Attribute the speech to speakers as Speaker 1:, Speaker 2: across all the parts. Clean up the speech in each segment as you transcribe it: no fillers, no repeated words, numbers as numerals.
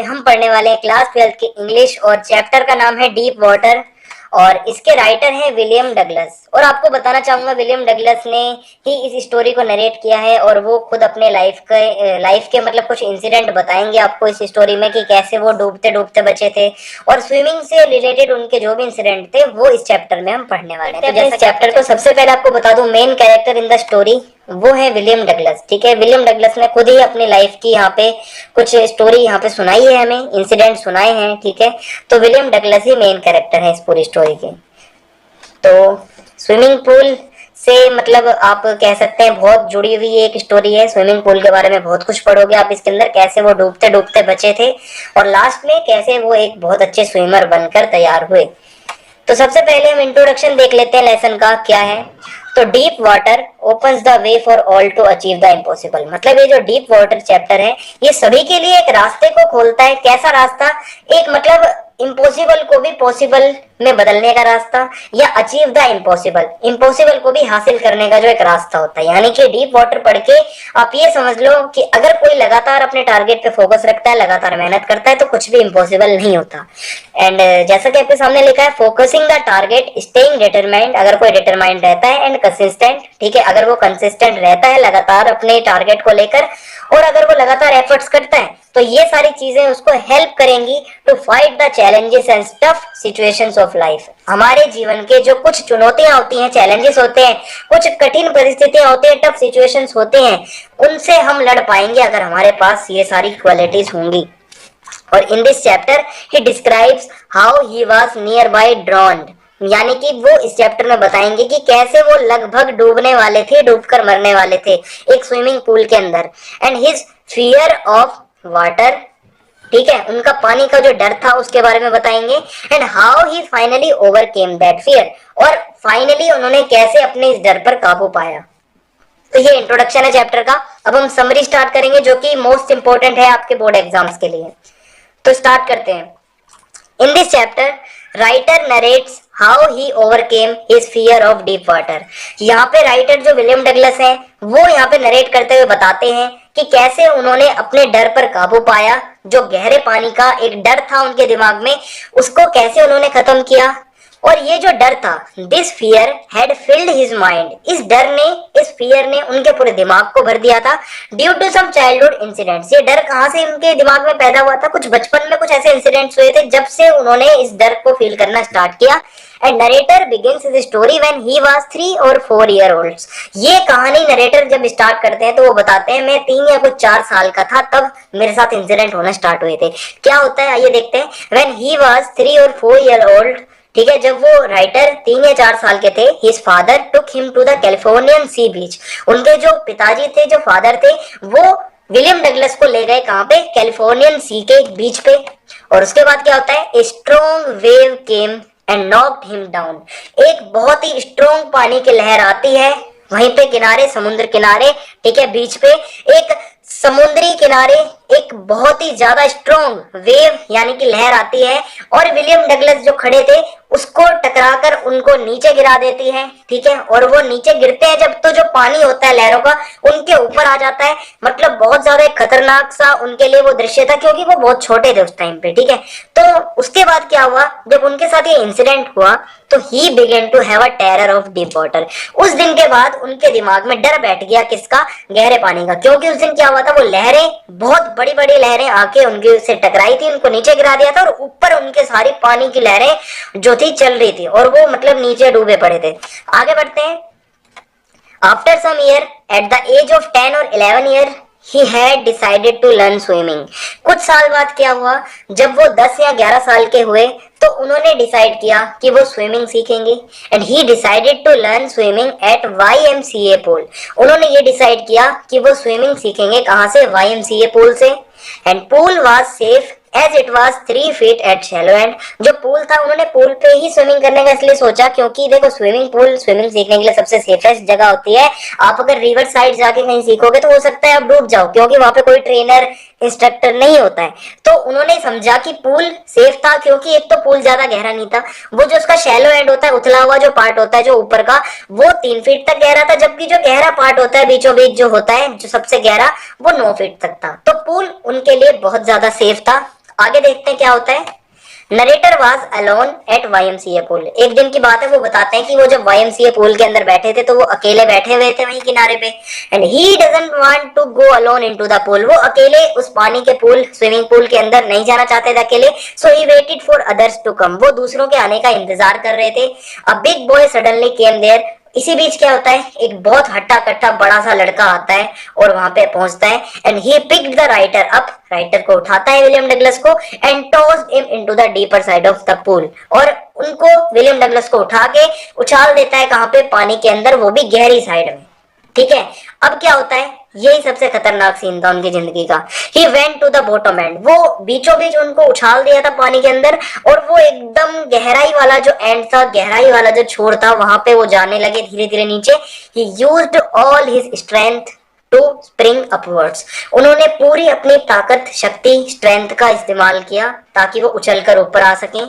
Speaker 1: हम पढ़ने वाले हैं क्लास 12 की इंग्लिश और चैप्टर का नाम है डीप वाटर। और इसके राइटर हैं विलियम डगलस। और आपको बताना चाहूंगा विलियम डगलस ने ही इस स्टोरी को नरेट किया है और वो खुद अपने लाइफ के मतलब कुछ इंसिडेंट बताएंगे आपको इस स्टोरी में कि कैसे वो डूबते डूबते बचे थे और स्विमिंग से रिलेटेड उनके जो भी इंसिडेंट थे वो इस चैप्टर में हम पढ़ने वाले हैं। तो जैसे चैप्टर को सबसे पहले आपको बता दूं, main character in the story वो है विलियम डगलस। ठीक है, विलियम डगलस ने खुद ही अपनी लाइफ की यहाँ पे कुछ स्टोरी यहाँ पे सुनाई है, हमें इंसिडेंट सुनाए हैं। ठीक है, तो विलियम डगलस ही मेन कैरेक्टर है इस पूरी स्टोरी के। तो स्विमिंग पूल से मतलब आप कह सकते हैं बहुत जुड़ी हुई एक स्टोरी है। स्विमिंग पूल के बारे में बहुत कुछ पढ़ोगे आप इसके अंदर, कैसे वो डूबते डूबते बचे थे और लास्ट में कैसे वो एक बहुत अच्छे स्विमर बनकर तैयार हुए। तो सबसे पहले हम इंट्रोडक्शन देख लेते हैं लेसन का क्या है। तो deep water opens the way for all to achieve the impossible. मतलब ये जो डीप वाटर चैप्टर है ये सभी के लिए एक रास्ते को खोलता है। कैसा रास्ता? एक मतलब इम्पॉसिबल को भी पॉसिबल में बदलने का रास्ता, या अचीव द इम्पॉसिबल, इम्पॉसिबल को भी हासिल करने का जो एक रास्ता होता है। यानी कि डीप वाटर पढ़ के आप ये समझ लो कि अगर कोई लगातार अपने टारगेट पे फोकस रखता है, लगातार मेहनत करता है, तो कुछ भी इम्पॉसिबल नहीं होता। एंड जैसा कि आपके सामने लिखा है, focusing the target, staying determined, अगर कोई डिटरमाइंड रहता है, एंड कंसिस्टेंट। ठीक है, अगर वो कंसिस्टेंट रहता है लगातार अपने टारगेट को लेकर, और अगर वो लगातार एफर्ट्स करता है, तो ये सारी चीजें उसको हेल्प करेंगी to fight the challenges and tough situations of life. हमारे जीवन के जो कुछ चुनौतियां होती हैं, चैलेंजेस होते हैं, कुछ कठिन परिस्थितियां होती हैं, टफ सिचुएशंस होते हैं, उनसे हम लड़ पाएंगे अगर हमारे पास ये सारी क्वालिटीज होंगी। और in this chapter he describes how he was near by ड्रॉन्ड। यानी कि वो इस चैप्टर में बताएंगे कि कैसे वो लगभग डूबने वाले थे, डूबकर मरने वाले थे एक स्विमिंग पूल के अंदर। And his fear of water, ठीक है, उनका पानी का जो डर था उसके बारे में बताएंगे। And how he finally overcame that fear, और फाइनली उन्होंने कैसे अपने इस डर पर काबू पाया। तो ये इंट्रोडक्शन है चैप्टर का। अब हम समरी स्टार्ट करेंगे जो कि मोस्ट इंपोर्टेंट है आपके बोर्ड एग्जाम्स के लिए। तो स्टार्ट करते हैं। In this chapter writer narrates how he overcame his fear of deep water. यहाँ पे राइटर जो विलियम डगलस है वो यहाँ पे नरेट करते हुए बताते हैं कि कैसे उन्होंने अपने डर पर काबू पाया। जो गहरे पानी का एक डर था उनके दिमाग में, उसको कैसे उन्होंने खत्म किया। और ये जो डर था, this fear had field his mind, इस डर ने, इस फियर ने उनके पूरे दिमाग को भर दिया था। Due to some childhood incidents, ये डर कहाँ से उनके दिमाग में पैदा हुआ था? कुछ बचपन में कुछ ऐसे इंसिडेंट्स हुए थे जब से उन्होंने इस डर को फील करना स्टार्ट किया। And narrator begins his story when he was 3 और 4 ईयर ओल्ड। ये कहानी नरेटर जब स्टार्ट करते हैं तो वो बताते हैं मैं 3 या कुछ 4 साल का था तब मेरे साथ इंसिडेंट होना स्टार्ट हुए थे। क्या होता है आइए देखते हैं। व्हेन ही वाज 3 और 4 ईयर ओल्ड, ठीक है, जब वो राइटर 3 या 4 साल के थे, his father took him to the Californian sea beach. उनके जो पिताजी थे, जो फादर थे, वो विलियम डगलस को ले गए कहाँ पे? कैलिफोर्नियन सी के बीच पे। और उसके बाद क्या होता है? A strong wave came and knocked him down. एक बहुत ही स्ट्रॉन्ग पानी की लहर आती है वहीं पे किनारे, समुद्र किनारे, ठीक है, बीच पे एक समुद्री किनारे एक बहुत ही ज्यादा स्ट्रॉन्ग वेव यानी कि लहर आती है और विलियम डगलस जो खड़े थे उसको टकराकर उनको नीचे गिरा देती है। ठीक है, और वो नीचे गिरते हैं जब, तो जो पानी होता है लहरों का उनके ऊपर आ जाता है। मतलब बहुत ज्यादा खतरनाक सा उनके लिए वो दृश्य था क्योंकि वो बहुत छोटे थे उस टाइम पे। ठीक है, तो उसके बाद क्या हुआ, जब उनके साथ ये इंसिडेंट हुआ तो he began to have a terror of deep water. उस दिन के बाद उनके दिमाग में डर बैठ गया, किसका? गहरे पानी का। क्योंकि उस दिन क्या हुआ था, वो लहरें, बहुत बड़ी बड़ी लहरें आके उनके से टकराई थी, उनको नीचे गिरा दिया था और ऊपर उनके सारी पानी की लहरें जो थी चल रही थी और वो मतलब नीचे डूबे पड़े थे। आगे बढ़ते हैं। After some year at the age of 10 और 11 year he had decided to learn swimming। कुछ साल बाद क्या हुआ, जब वो 10 या 11 साल के हुए तो उन्होंने डिसाइड किया कि वो स्विमिंग सीखेंगे। And he decided to learn swimming at YMCA pool. उन्होंने ये डिसाइड किया कि वो स्विमिंग सीखेंगे कहाँ से? YMCA पूल से। And pool was safe as it was 3 feet at shallow end. जो पूल था उन्होंने पूल पे ही स्विमिंग करने का इसलिए सोचा क्योंकि देखो स्विमिंग पूल स्विमिंग सीखने के लिए सबसे सेफेस्ट जगह होती है। आप अगर रिवर साइड जाके कहीं सीखोगे तो हो सकता है आप डूब जाओ क्योंकि वहां पे कोई ट्रेनर इंस्ट्रक्टर नहीं होता है। तो उन्होंने समझा कि पूल सेफ था क्योंकि एक तो पूल ज्यादा गहरा नहीं था, वो जो उसका शैलो एंड होता है, उथला हुआ जो पार्ट होता है जो ऊपर का, वो 3 फीट तक गहरा था, जबकि जो गहरा पार्ट होता है बीचों बीच जो होता है जो सबसे गहरा, वो 9 फीट तक था। तो पूल उनके लिए बहुत ज्यादा सेफ था। आगे देखते हैं क्या होता है। Narrator was alone at YMCA pool. एक दिन की बात है, वो बताते हैं कि वो जब YMCA पूल के अंदर बैठे थे तो वो अकेले बैठे हुए थे वहीं किनारे पे। And he doesn't want to go alone into the pool. वो अकेले उस पानी के पूल, स्विमिंग पूल के अंदर नहीं जाना चाहते थे अकेले। So he waited for others to come. वो दूसरों के आने का इंतजार कर रहे थे। A big boy suddenly came there. इसी बीच क्या होता है, एक बहुत हट्टा कट्टा बड़ा सा लड़का आता है और वहां पे पहुंचता है। And he picked the writer up. Writer को उठाता है विलियम डगलस को, and tossed him into the deeper side of the pool. और उनको, विलियम डगलस को उठा के उछाल देता है कहां पे, पानी के अंदर, वो भी गहरी साइड में। ठीक है, अब क्या होता है, यही सबसे खतरनाक सीन था उनकी जिंदगी का। He went to the bottom end. वो बीचों बीच उनको उछाल दिया था पानी के अंदर, और वो एकदम गहराई वाला जो एंड था, गहराई वाला जो छोर था, वहां पे वो जाने लगे धीरे धीरे नीचे। He used all his strength to spring upwards. उन्होंने पूरी अपनी ताकत, शक्ति, स्ट्रेंथ का इस्तेमाल किया ताकि वो उछलकर ऊपर आ सकें।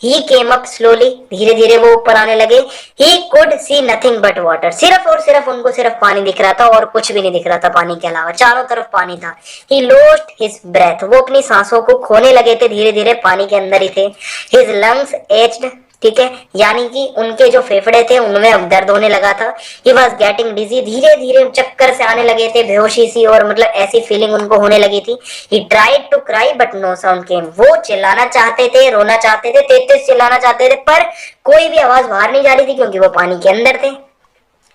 Speaker 1: ही केम अप स्लोली। धीरे धीरे वो ऊपर आने लगे। He could see nothing but water. सिर्फ और सिर्फ उनको सिर्फ पानी दिख रहा था और कुछ भी नहीं दिख रहा था पानी के अलावा, चारों तरफ पानी था। He lost his breath. वो अपनी सांसों को खोने लगे थे धीरे धीरे, पानी के अंदर ही थे। His lungs etched. ठीक है, यानी कि उनके जो फेफड़े थे उनमें अब दर्द होने लगा था। ही वॉज गेटिंग डिजी। धीरे धीरे चक्कर से आने लगे थे, बेहोशी सी, और मतलब ऐसी फीलिंग उनको होने लगी थी। He tried to cry but no sound came. वो चिल्लाना चाहते थे, रोना चाहते थे, तेज तेज चिल्लाना चाहते थे, पर कोई भी आवाज बाहर नहीं जा रही थी क्योंकि वो पानी के अंदर थे।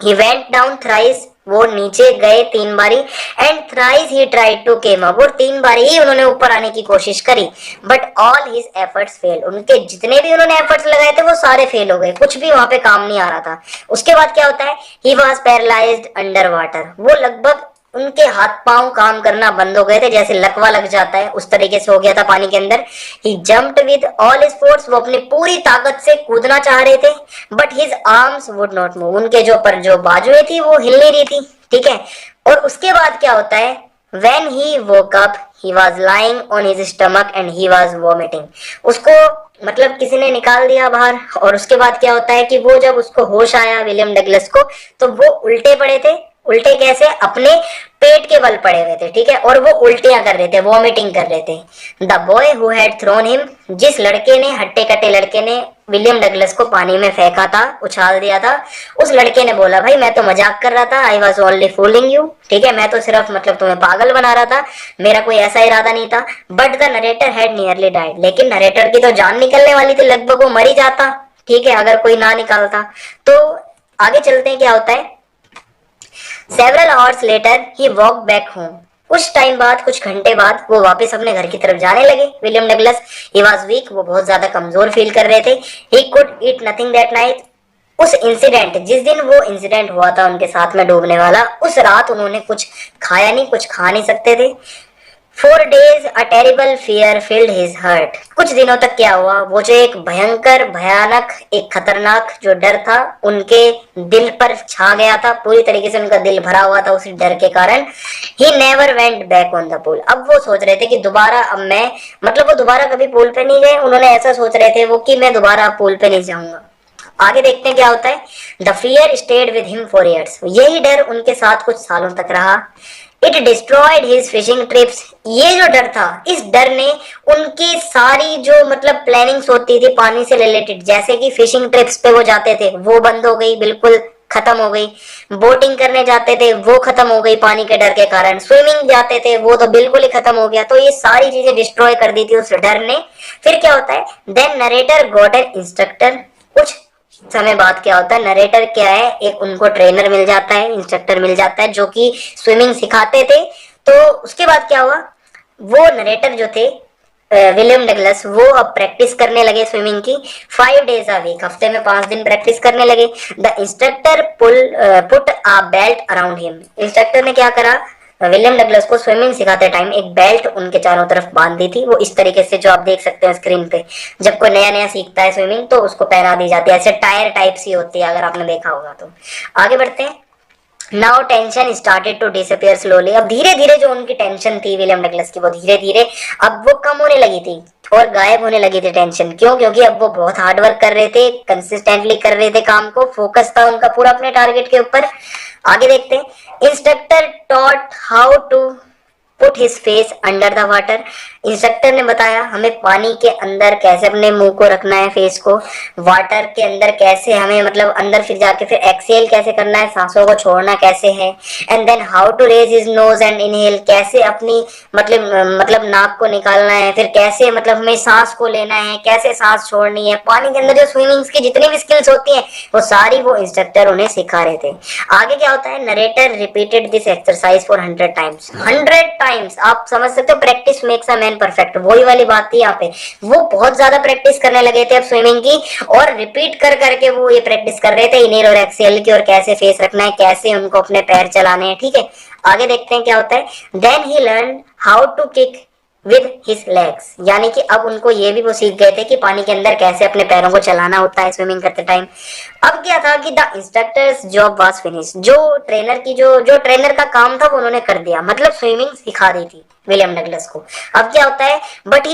Speaker 1: He went down thrice। वो नीचे गए 3 बारी। And thrice he tried to came up. और 3 बारी ही उन्होंने ऊपर आने की कोशिश करी, but all his efforts fail. उनके जितने भी उन्होंने एफर्ट्स लगाए थे वो सारे फेल हो गए, कुछ भी वहां पे काम नहीं आ रहा था। उसके बाद क्या होता है, he was paralysed under water. वो लगभग, उनके हाथ पांव काम करना बंद हो गए थे, जैसे लकवा लग जाता है उस तरीके से हो गया था पानी के अंदर। He jumped with all his force. वो अपनी पूरी ताकत से कूदना चाह रहे थे, but his arms would not move. उनके जो पर जो बाजुएं थी वो हिल नहीं रही थी। ठीक है, और उसके बाद क्या होता है, when he woke up he was lying on his stomach and he was vomiting। उसको मतलब किसी ने निकाल दिया बाहर। और उसके बाद क्या होता है कि वो जब उसको होश आया विलियम डगलस को, तो वो उल्टे पड़े थे। उल्टे कैसे, अपने पेट के बल पड़े हुए थे। ठीक है, और वो उल्टियां कर रहे थे, वॉमिटिंग कर रहे थे। The boy who had thrown him. जिस लड़के ने, हट्टे कट्टे लड़के ने विलियम डगलस को पानी में फेंका था, उछाल दिया था, उस लड़के ने बोला, भाई मैं तो मजाक कर रहा था, I was only fooling you. ठीक है, मैं तो सिर्फ मतलब तुम्हें पागल बना रहा था, मेरा कोई ऐसा इरादा नहीं था। But the narrator had nearly died. लेकिन नरेटर की तो जान निकलने वाली थी, लगभग वो मर ही जाता। ठीक है, अगर कोई ना निकालता तो। आगे चलते हैं क्या होता है। Several hours later he walked back home। कुछ टाइम बाद, कुछ घंटे बाद वो वापस अपने घर की तरफ जाने लगे William Douglas. He was weak. वो बहुत ज्यादा कमजोर फील कर रहे थे। He could eat nothing that night. उस इंसिडेंट, जिस दिन वो इंसिडेंट हुआ था उनके साथ में डूबने वाला, उस रात उन्होंने कुछ खाया नहीं, कुछ खा नहीं सकते थे। 4 days a terrible fear filled his heart। कुछ दिनों तक क्या हुआ, वो जो एक भयंकर, भयानक, एक खतरनाक जो डर था उनके दिल पर छा गया था। पूरी तरीके से उनका दिल भरा हुआ था उस डर के कारण। He never went back on the pool. अब वो सोच रहे थे कि दोबारा, अब मैं, मतलब वो दोबारा कभी पूल पे नहीं गए। उन्होंने ऐसा सोच रहे थे वो कि मैं दोबारा पूल पे नहीं जाऊंगा। आगे देखते हैं क्या होता है। The fear stayed with him for years. यही डर उनके साथ कुछ सालों तक रहा। It destroyed his fishing trips. ये जो डर था, इस डर ने उनकी सारी जो मतलब प्लानिंग्स होती थी पानी से रिलेटेड, जैसे कि फिशिंग ट्रिप्स पे वो जाते थे, वो बंद हो गई, बिल्कुल खत्म हो गई। बोटिंग करने जाते थे वो खत्म हो गई पानी के डर के कारण। स्विमिंग जाते थे वो तो बिल्कुल ही खत्म हो गया। तो ये सारी चीजें डिस्ट्रॉय कर दी थी उस डर ने। फिर क्या होता है, then narrator got an instructor. कुछ समय बाद क्या होता है, नरेटर क्या है, एक उनको ट्रेनर मिल जाता है, इंस्ट्रक्टर मिल जाता है जो कि स्विमिंग सिखाते थे। तो उसके बाद क्या हुआ, वो नरेटर जो थे विलियम डगलस, वो अब प्रैक्टिस करने लगे स्विमिंग की। 5 days a week, हफ्ते में 5 दिन प्रैक्टिस करने लगे। The instructor put a belt around him. Instructor ने क्या करा, विलियम डगलस को स्विमिंग सिखाते टाइम एक बेल्ट उनके चारों तरफ बांध दी थी। वो इस तरीके से जो आप देख सकते हैं स्क्रीन पे, जब कोई नया नया सीखता है स्विमिंग तो उसको पहना दी जाती है, ऐसे टायर टाइप सी होती है, अगर आपने देखा होगा तो। आगे बढ़ते हैं। Now tension started to disappear slowly. अब धीरे धीरे जो उनकी टेंशन थी विलियम डगलस की, वो धीरे धीरे अब वो कम होने लगी थी और गायब होने लगी थी टेंशन। क्यों, क्योंकि अब वो बहुत हार्ड वर्क कर रहे थे, कंसिस्टेंटली कर रहे थे काम को, फोकस था उनका पूरा अपने टारगेट के ऊपर। आगे देखते हैं। Instructor taught how to put his face under the water. Instructor ने बताया हमें पानी के अंदर कैसे अपने मुंह को रखना है, फेस को, वाटर के अंदर कैसे हमें मतलब अंदर फिर जाके फिर एक्सेल कैसे करना है, सांसों को छोड़ना कैसे है, and then how to raise his nose and inhale, कैसे अपनी मतलब नाक को निकालना है, फिर कैसे मतलब हमें सांस को लेना है, कैसे सांस छोड़नी है। पानी के अंदर जो स्विमिंग की जितनी भी स्किल्स होती हैं वो सारी वो इंस्ट्रक्टर उन्हें सिखा रहे थे। आगे क्या होता है, narrator repeated this exercise for 100 times. 100 times आप समझ सकते हो, practice makes a man perfect, वही वाली बात थी यहाँ पे। वो बहुत ज्यादा प्रैक्टिस करने लगे थे अब स्विमिंग की, और रिपीट कर करके वो ये प्रैक्टिस कर रहे थे इनहेल और एक्सहेल की, और कैसे फेस रखना है, कैसे उनको अपने पैर चलाने हैं। ठीक है, आगे देखते हैं क्या होता है। Then he learn how to kick with his legs, यानी कि अब उनको ये भी वो सीख गए थे कि पानी के अंदर कैसे अपने पैरों को चलाना होता है स्विमिंग करते टाइम। अब क्या था कि the instructors job was finish, जो ट्रेनर की जो ट्रेनर का काम था वो उन्होंने कर दिया, मतलब स्विमिंग सिखा दी थी विलियम डगलस को। अब क्या होता है, but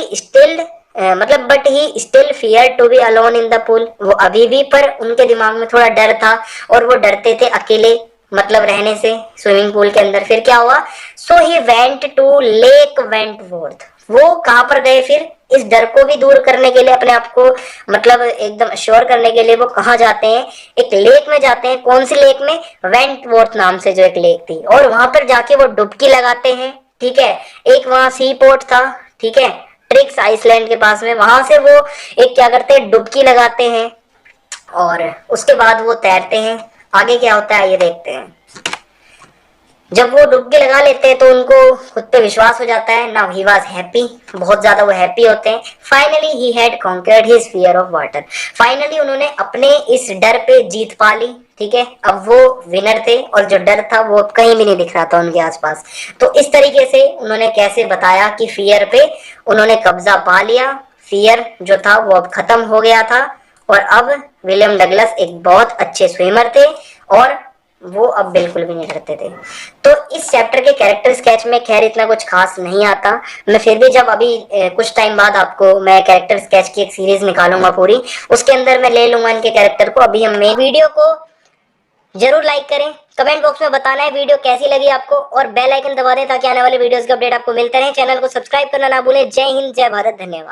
Speaker 1: he still fear to be alone in the pool, वो अभी भी पर उनके दिमाग में थोड़ा डर था, और वो डरते थे अकेले मतलब रहने से स्विमिंग पूल के अंदर। फिर क्या हुआ, so he went to lake Wentworth, वो कहां पर गए फिर इस डर को भी दूर करने के लिए, अपने आप को मतलब एकदम श्योर करने के लिए वो कहाँ जाते हैं, एक लेक में जाते हैं। कौन सी लेक में, वेंटवर्थ नाम से जो एक लेक थी, और वहां पर जाके वो डुबकी लगाते हैं। ठीक है, एक वहां सी पोर्ट था, ठीक है, ट्रिक्स आइसलैंड के पास में, वहां से वो एक क्या करते हैं, डुबकी लगाते हैं, और उसके बाद वो तैरते हैं। आगे क्या होता है ये देखते हैं। जब वो डुबकी लगा लेते हैं तो उनको खुद पे विश्वास हो जाता है। नाउ ही वाज हैप्पी, बहुत ज्यादा वो हैप्पी होते हैं। Finally he had conquered his fear of water, finally उन्होंने अपने इस डर पे जीत पा ली। ठीक है, अब वो विनर थे, और जो डर था वो अब कहीं भी नहीं दिख रहा था उनके आसपास। तो इस तरीके से उन्होंने कैसे बताया कि फियर पे उन्होंने कब्जा पा लिया, फियर जो था वो अब खत्म हो गया था, और अब विलियम डगलस एक बहुत अच्छे स्विमर थे, और वो अब बिल्कुल भी नहीं डरते थे। तो इस चैप्टर के कैरेक्टर स्केच में खैर इतना कुछ खास नहीं आता, मैं फिर भी जब अभी कुछ टाइम बाद आपको मैं कैरेक्टर स्केच की एक सीरीज निकालूंगा पूरी, उसके अंदर मैं ले लूंगा इनके कैरेक्टर को। अभी हम मेन वीडियो को जरूर लाइक करें, कमेंट बॉक्स में बताना है वीडियो कैसी लगी आपको, और बेल आइकन दबा दें ताकि आने वाले वीडियोस के अपडेट आपको मिलते रहे। चैनल को सब्सक्राइब करना ना भूलें। जय हिंद, जय भारत, धन्यवाद।